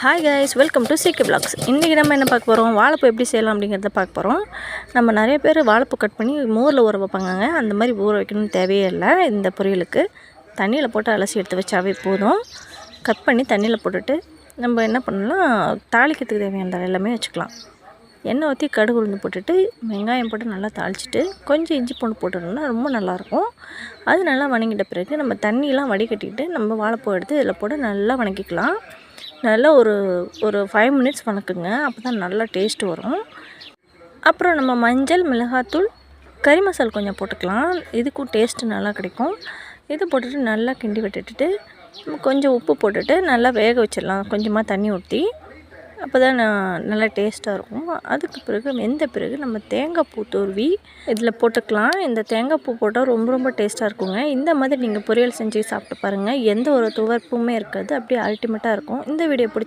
Hi guys, welcome to சிகே vlogs. இன்றைக்கி நம்ம என்ன பார்க்க போகிறோம், வாழைப்பூ எப்படி செய்யலாம் அப்படிங்கிறத பார்க்க போகிறோம். நம்ம நிறைய பேர் வாழைப்பூ கட் பண்ணி மோரில் ஊற வைப்பாங்க. அந்த மாதிரி ஊற வைக்கணும்னு தேவையே இல்லை. இந்த பொரியலுக்கு தண்ணியில் போட்டு அலசி எடுத்து வச்சாவே போதும். கட் பண்ணி தண்ணியில் போட்டுட்டு நம்ம என்ன பண்ணலாம், தாளிக்கிறதுக்கு தேவையான எல்லாமே வச்சுக்கலாம். எண்ணெய் ஊற்றி கடுகு உளுந்து போட்டுட்டு வெங்காயம் போட்டு நல்லா தாளிச்சிட்டு கொஞ்சம் இஞ்சி பூண்டு போட்டுட்டோம்னா ரொம்ப நல்லாயிருக்கும். அது நல்லா வணங்கிட்ட பிறகு நம்ம தண்ணியெலாம் வடிகட்டிட்டு நம்ம வாழைப்பூ எடுத்து இதில் போட்டு நல்லா வணக்கிக்கலாம். நல்லா ஒரு 5 மினிட்ஸ் வணக்குங்க. அப்போ தான் நல்லா டேஸ்ட் வரும். அப்புறம் நம்ம மஞ்சள், மிளகாத்தூள், கறி மசாலா கொஞ்சம் போட்டுக்கலாம். இதுக்கும் டேஸ்ட்டு நல்லா கிடைக்கும். இது போட்டுட்டு நல்லா கிண்டி விட்டுட்டு கொஞ்சம் உப்பு போட்டுட்டு நல்லா வேக வச்சிடலாம். கொஞ்சமாக தண்ணி ஊற்றி, அப்போ தான் நல்லா டேஸ்ட்டாக இருக்கும். அதுக்கு பிறகு வெந்த பிறகு நம்ம தேங்காய் பூ துருவி இதில் போட்டுக்கலாம். இந்த தேங்காய் பூ போட்டால் ரொம்ப டேஸ்ட்டாக இருக்குங்க. இந்த மாதிரி நீங்கள் பொரியல் செஞ்சு சாப்பிட்டு பாருங்கள். எந்த ஒரு துவர்ப்புமே இருக்காது. அப்படியே அல்டிமேட்டாக இருக்கும். இந்த வீடியோ பிடிச்சி